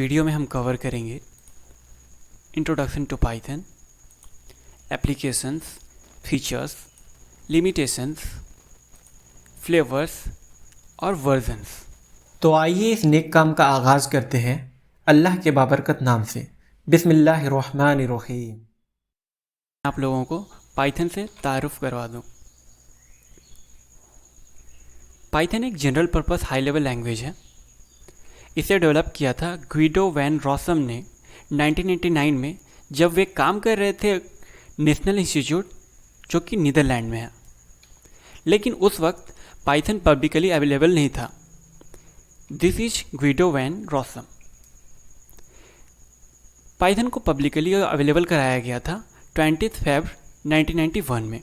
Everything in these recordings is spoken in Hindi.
वीडियो में हम कवर करेंगे introduction to Python, applications, features, limitations, flavours और वर्जन्स। तो आइए इस नेक काम का आगाज़ करते हैं अल्लाह के बाबरकत नाम से। बिस्मिल्लाहिर्रहमानिर्रहीम। आप लोगों को पाइथन से तारुफ करवा दूं। पाइथन एक general purpose high level language है। इसे डेवलप किया था ग्विडो वैन रॉसम ने 1989 में, जब वे काम कर रहे थे नेशनल इंस्टीट्यूट, जो कि नीदरलैंड में है। लेकिन उस वक्त पाइथन पब्लिकली अवेलेबल नहीं था। This is Guido van Rossum. Python को पब्लिकली अवेलेबल कराया गया था 20 फरवरी 1991 में।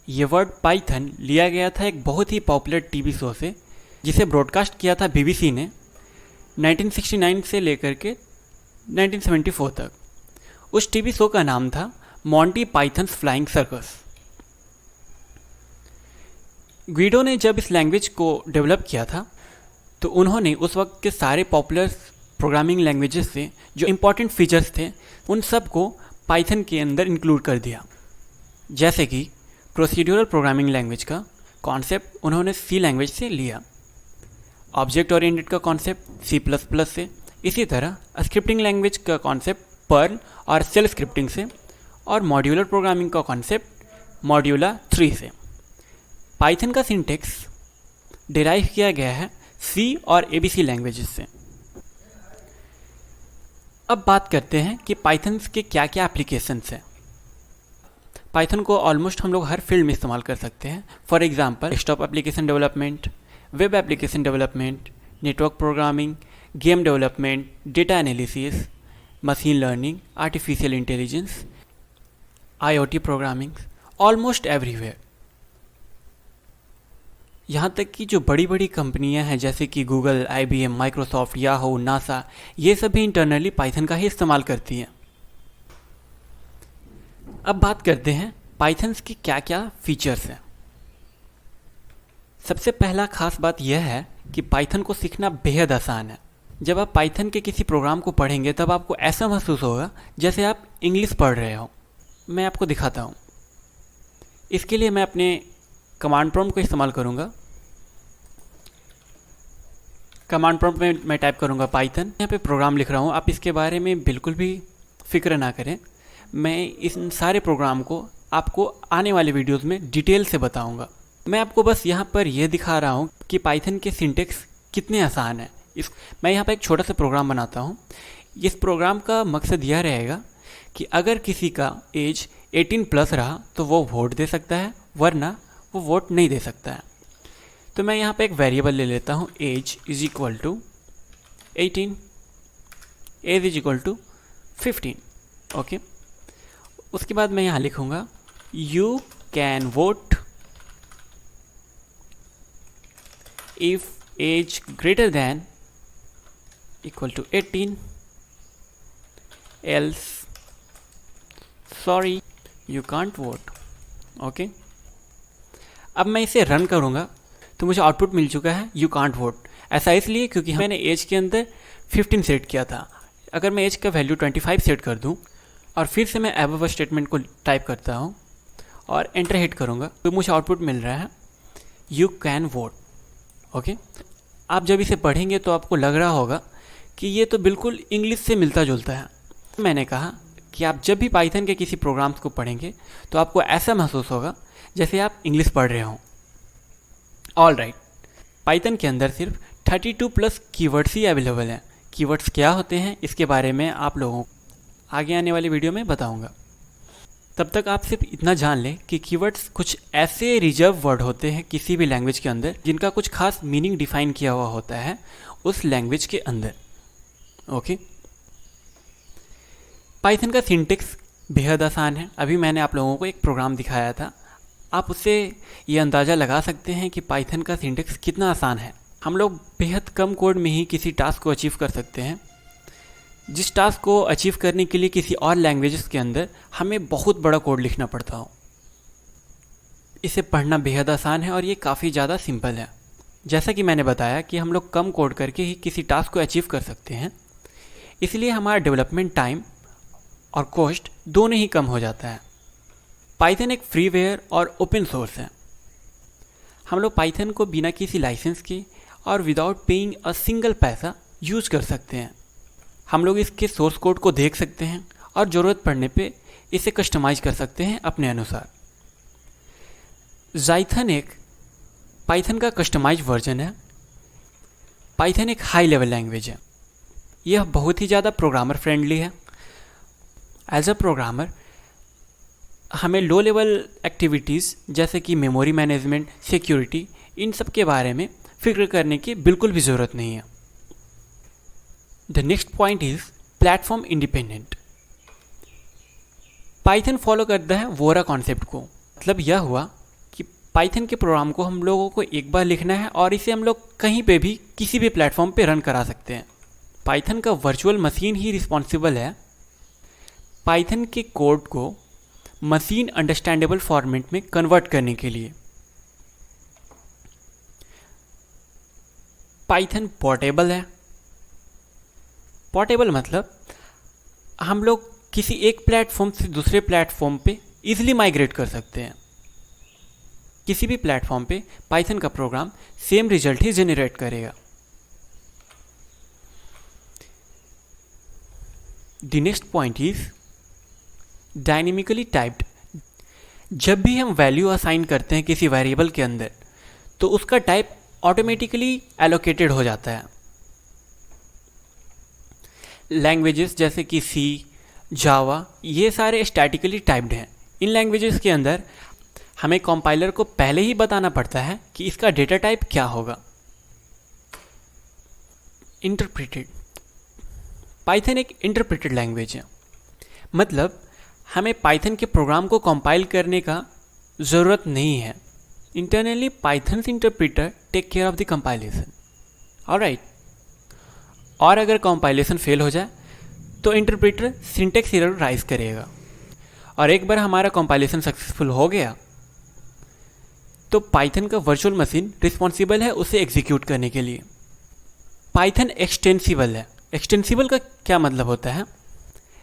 ये वर्ड पाइथन लिया गया था एक बहुत ही पॉपुलर टीवी शो से, जिसे ब्रॉडकास्ट किया था बीबीसी ने 1969 से लेकर के 1974 तक। उस टीवी शो का नाम था मॉन्टी पाइथन्स फ्लाइंग सर्कस। ग्विडो ने जब इस लैंग्वेज को डेवलप किया था तो उन्होंने उस वक्त के सारे पॉपुलर प्रोग्रामिंग लैंग्वेजेस से जो इम्पोर्टेंट फीचर्स थे उन सब को पाइथन के अंदर इंक्लूड कर दिया। जैसे कि प्रोसीड्यूरल प्रोग्रामिंग लैंग्वेज का कॉन्सेप्ट उन्होंने सी लैंग्वेज से लिया, ऑब्जेक्ट ओरिएंटेड का कॉन्सेप्ट C++ से, इसी तरह स्क्रिप्टिंग लैंग्वेज का कॉन्सेप्ट पर्ल और सेल स्क्रिप्टिंग से, और मॉड्यूलर प्रोग्रामिंग का कॉन्सेप्ट मॉड्यूला 3 से। पाइथन का सिंटेक्स डिराइव किया गया है C और ABC लैंग्वेजेस से। अब बात करते हैं कि पाइथन के क्या क्या एप्लीकेशंस हैं। पाइथन को ऑलमोस्ट हम लोग हर फील्ड में इस्तेमाल कर सकते हैं। For example desktop application development, web application development, network programming, game development, data analysis, machine learning, artificial intelligence, IoT programming, almost everywhere. यहाँ तक कि जो बड़ी बड़ी कंपनियाँ हैं जैसे कि Google, IBM, Microsoft, Yahoo, NASA, ये सभी इंटरनली पाइथन का ही इस्तेमाल करती हैं। अब बात करते हैं पाइथन की क्या क्या फीचर्स हैं। सबसे पहला खास बात यह है कि पाइथन को सीखना बेहद आसान है। जब आप पाइथन के किसी प्रोग्राम को पढ़ेंगे तब आपको ऐसा महसूस होगा जैसे आप इंग्लिश पढ़ रहे हो। मैं आपको दिखाता हूँ। इसके लिए मैं अपने कमांड प्रॉम्प्ट को इस्तेमाल करूँगा। कमांड प्रॉम्प्ट में मैं टाइप करूँगा पाइथन। यहाँ पे प्रोग्राम लिख रहा हूँ, आप इसके बारे में बिल्कुल भी फिक्र ना करें। मैं इन सारे प्रोग्राम को आपको आने वाले वीडियोस में डिटेल से बताऊँगा। मैं आपको बस यहाँ पर यह दिखा रहा हूँ कि पाइथन के सिंटेक्स कितने आसान हैं। मैं यहाँ पर एक छोटा सा प्रोग्राम बनाता हूँ। इस प्रोग्राम का मकसद यह रहेगा कि अगर किसी का एज 18+ रहा तो वो वोट दे सकता है, वरना वो वोट नहीं दे सकता है। तो मैं यहाँ पे एक वेरिएबल ले लेता हूँ, age is equal to 18, age is equal to 15। Okay, उसके बाद मैं यहाँ लिखूँगा you can vote if age greater than equal to 18, else sorry you can't vote। Okay, अब मैं इसे रन करूँगा तो मुझे आउटपुट मिल चुका है यू कांट वोट। ऐसा इसलिए क्योंकि मैंने एज के अंदर 15 सेट किया था। अगर मैं एज का वैल्यू 25 सेट कर दूँ और फिर से मैं एबव स्टेटमेंट को टाइप करता हूँ और एंटर हिट करूँगा तो मुझे आउटपुट मिल रहा है यू कैन वोट। ओके, आप जब इसे पढ़ेंगे तो आपको लग रहा होगा कि ये तो बिल्कुल इंग्लिश से मिलता जुलता है। मैंने कहा कि आप जब भी पाइथन के किसी प्रोग्राम्स को पढ़ेंगे तो आपको ऐसा महसूस होगा जैसे आप इंग्लिश पढ़ रहे हों। ऑल राइट, पाइथन के अंदर सिर्फ 32+ कीवर्ड्स ही अवेलेबल हैं। कीवर्ड्स क्या होते हैं इसके बारे में आप लोगों को आगे आने वाली वीडियो में बताऊँगा। तब तक आप सिर्फ इतना जान लें कि कीवर्ड्स कुछ ऐसे रिजर्व वर्ड होते हैं किसी भी लैंग्वेज के अंदर जिनका कुछ खास मीनिंग डिफाइन किया हुआ होता है उस लैंग्वेज के अंदर। ओके, पाइथन का सिंटेक्स बेहद आसान है। अभी मैंने आप लोगों को एक प्रोग्राम दिखाया था, आप उससे ये अंदाज़ा लगा सकते हैं कि पाइथन का सिंटेक्स कितना आसान है। हम लोग बेहद कम कोड में ही किसी टास्क को अचीव कर सकते हैं, जिस टास्क को अचीव करने के लिए किसी और लैंग्वेजेस के अंदर हमें बहुत बड़ा कोड लिखना पड़ता हो। इसे पढ़ना बेहद आसान है और ये काफ़ी ज़्यादा सिंपल है। जैसा कि मैंने बताया कि हम लोग कम कोड करके ही किसी टास्क को अचीव कर सकते हैं। इसलिए हमारा डेवलपमेंट टाइम और कॉस्ट दोनों ही कम हो जाता है। पाइथन एक फ्रीवेयर और ओपन सोर्स है। हम लोग पाइथन को बिना किसी लाइसेंस के और विदाउट पेइंग अ सिंगल पैसा यूज कर सकते हैं। हम लोग इसके सोर्स कोड को देख सकते हैं और ज़रूरत पड़ने पे इसे कस्टमाइज कर सकते हैं अपने अनुसार। जाइथन एक पाइथन का कस्टमाइज वर्जन है। पाइथन एक हाई लेवल लैंग्वेज है। यह बहुत ही ज़्यादा प्रोग्रामर फ्रेंडली है। एज अ प्रोग्रामर हमें लो लेवल एक्टिविटीज़ जैसे कि मेमोरी मैनेजमेंट, सिक्योरिटी, इन सब के बारे में फिक्र करने की बिल्कुल भी ज़रूरत नहीं है। The next point is platform independent. Python follow करता है वोरा कॉन्सेप्ट को। मतलब यह हुआ कि पाइथन के प्रोग्राम को हम लोगों को एक बार लिखना है और इसे हम लोग कहीं पे भी किसी भी प्लेटफॉर्म पे रन करा सकते हैं। पाइथन का वर्चुअल मशीन ही रिस्पॉन्सिबल है पाइथन के कोड को मशीन अंडरस्टैंडेबल फॉर्मेट में कन्वर्ट करने के लिए। पाइथन पोर्टेबल है। पोर्टेबल मतलब हम लोग किसी एक प्लेटफॉर्म से दूसरे प्लेटफॉर्म पे इजीली माइग्रेट कर सकते हैं। किसी भी प्लेटफॉर्म पे पाइथन का प्रोग्राम सेम रिजल्ट ही जनरेट करेगा। The next point is dynamically typed. जब भी हम वैल्यू असाइन करते हैं किसी वेरिएबल के अंदर तो उसका टाइप ऑटोमेटिकली एलोकेटेड हो जाता है। लैंग्वेजेस जैसे कि सी, जावा, ये सारे स्टैटिकली टाइप्ड हैं। इन लैंग्वेजेस के अंदर हमें कंपाइलर को पहले ही बताना पड़ता है कि इसका डेटा टाइप क्या होगा। इंटरप्रेटेड। पाइथन एक इंटरप्रेटेड लैंग्वेज है। मतलब हमें पाइथन के प्रोग्राम को कंपाइल करने का ज़रूरत नहीं है। Internally Python interpreter take care of the compilation. Alright. और अगर कंपाइलेशन फेल हो जाए तो इंटरप्रेटर सिंटेक्स एरर राइज करेगा। और एक बार हमारा कंपाइलेशन सक्सेसफुल हो गया तो पाइथन का वर्चुअल मशीन रिस्पॉन्सिबल है उसे एग्जीक्यूट करने के लिए। पाइथन एक्सटेंसिबल है। एक्सटेंसिबल का क्या मतलब होता है?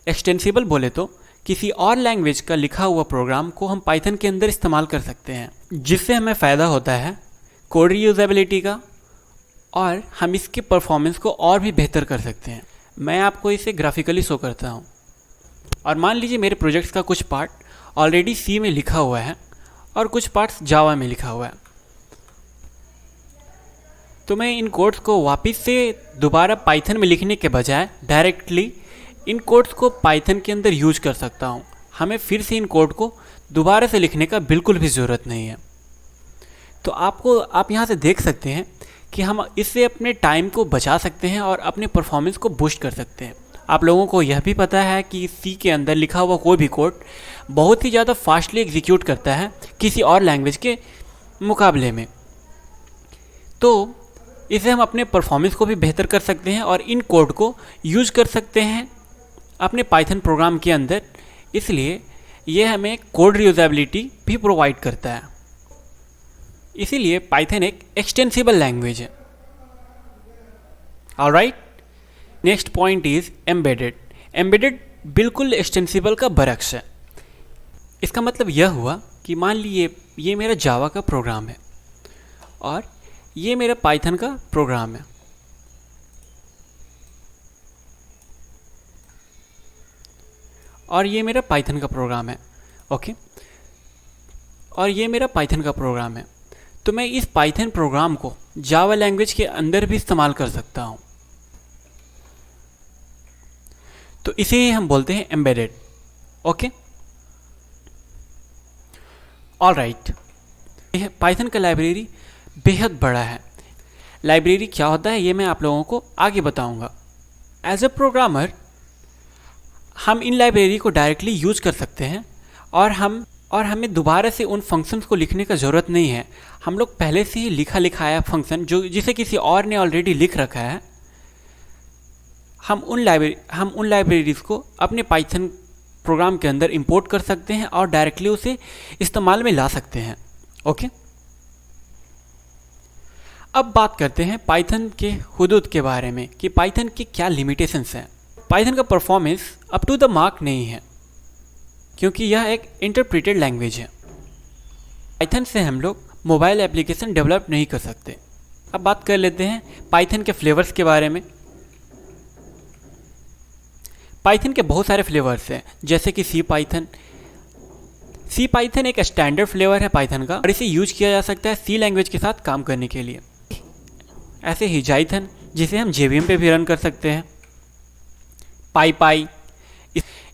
एक्सटेंसिबल बोले तो किसी और लैंग्वेज का लिखा हुआ प्रोग्राम को हम पाइथन के अंदर इस्तेमाल कर सकते हैं, जिससे हमें फ़ायदा होता है कोड रीयूजेबिलिटी का और हम इसके परफॉर्मेंस को और भी बेहतर कर सकते हैं। मैं आपको इसे ग्राफिकली शो करता हूँ। और मान लीजिए मेरे प्रोजेक्ट्स का कुछ पार्ट ऑलरेडी सी में लिखा हुआ है और कुछ पार्ट्स जावा में लिखा हुआ है। तो मैं इन कोड्स को वापस से दोबारा पाइथन में लिखने के बजाय डायरेक्टली इन कोड्स को पाइथन के अंदर यूज कर सकता हूँ। हमें फिर से इन कोड को दोबारा से लिखने का बिल्कुल भी ज़रूरत नहीं है। तो आप यहाँ से देख सकते हैं कि हम इससे अपने टाइम को बचा सकते हैं और अपने परफॉर्मेंस को बूस्ट कर सकते हैं। आप लोगों को यह भी पता है कि सी के अंदर लिखा हुआ कोई भी कोड बहुत ही ज़्यादा फास्टली एग्जीक्यूट करता है किसी और लैंग्वेज के मुकाबले में। तो इसे हम अपने परफॉर्मेंस को भी बेहतर कर सकते हैं और इन कोड को यूज कर सकते हैं अपने पाइथन प्रोग्राम के अंदर। इसलिए यह हमें कोड रीयूजेबिलिटी भी प्रोवाइड करता है। इसीलिए पाइथन एक एक्सटेंसिबल लैंग्वेज है। Alright. Next point is embedded. Embedded बिल्कुल एक्सटेंसिबल का बरक्स है। इसका मतलब यह हुआ कि मान लीजिए ये मेरा जावा का प्रोग्राम है और ये मेरा पाइथन का प्रोग्राम है। और ये मेरा पाइथन का प्रोग्राम है। ओके। और ये मेरा पाइथन का प्रोग्राम है। तो मैं इस पाइथन प्रोग्राम को जावा लैंग्वेज के अंदर भी इस्तेमाल कर सकता हूँ। तो इसे ही हम बोलते हैं एम्बेडेड। ओके। ऑलराइट। यह पाइथन का लाइब्रेरी बेहद बड़ा है। लाइब्रेरी क्या होता है ये मैं आप लोगों को आगे बताऊंगा। एज अ प्रोग्रामर हम इन लाइब्रेरी को डायरेक्टली यूज कर सकते हैं और हमें दोबारा से उन फंक्शंस को लिखने का ज़रूरत नहीं है। हम लोग पहले से ही लिखाया फंक्शन जिसे किसी और ने ऑलरेडी लिख रखा है, हम उन लाइब्रेरीज को अपने पाइथन प्रोग्राम के अंदर इंपोर्ट कर सकते हैं और डायरेक्टली उसे इस्तेमाल में ला सकते हैं। ओके। अब बात करते हैं पाइथन के हुदूद के बारे में कि पाइथन की क्या लिमिटेशंस हैं। पाइथन का performance up to the mark नहीं है, क्योंकि यह एक इंटरप्रेटेड लैंग्वेज है। पाइथन से हम लोग मोबाइल एप्लीकेशन डेवलप नहीं कर सकते। अब बात कर लेते हैं पाइथन के फ्लेवर्स के बारे में। पाइथन के बहुत सारे फ्लेवर्स हैं, जैसे कि सी पाइथन। सी पाइथन एक स्टैंडर्ड फ्लेवर है पाइथन का, और इसे यूज किया जा सकता है सी लैंग्वेज के साथ काम करने के लिए। ऐसे ही जाइथन, जिसे हम JVM पे भी रन कर सकते हैं। पाई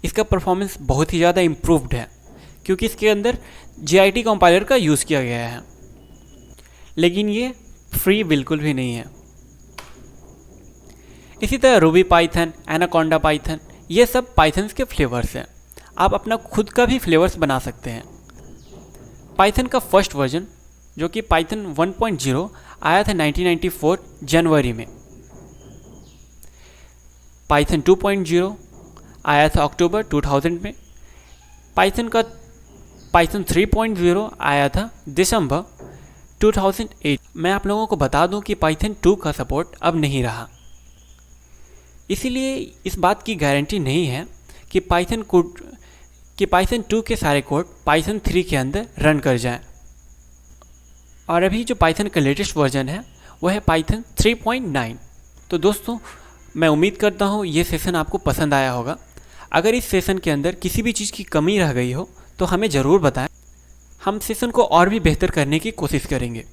इसका परफॉर्मेंस बहुत ही ज़्यादा इम्प्रूव्ड है, क्योंकि इसके अंदर JIT कंपाइलर का यूज़ किया गया है, लेकिन ये फ्री बिल्कुल भी नहीं है। इसी तरह रूबी पाइथन, एनाकोंडा पाइथन, ये सब पाइथन्स के फ्लेवर्स हैं। आप अपना खुद का भी फ्लेवर्स बना सकते हैं। पाइथन का फर्स्ट वर्जन, जो कि पाइथन 1.0 आया था 1994 जनवरी में। पाइथन 2.0 आया था अक्टूबर 2000 में। पाइथन 3.0 आया था दिसंबर 2008। मैं आप लोगों को बता दूं कि पाइथन 2 का सपोर्ट अब नहीं रहा, इसीलिए इस बात की गारंटी नहीं है कि पाइथन 2 के सारे कोड पाइथन 3 के अंदर रन कर जाएं। और अभी जो पाइथन का लेटेस्ट वर्जन है वो है पाइथन 3.9। तो दोस्तों, मैं उम्मीद करता हूँ ये सेशन आपको पसंद आया होगा। अगर इस सेशन के अंदर किसी भी चीज़ की कमी रह गई हो तो हमें ज़रूर बताएं। हम सेशन को और भी बेहतर करने की कोशिश करेंगे।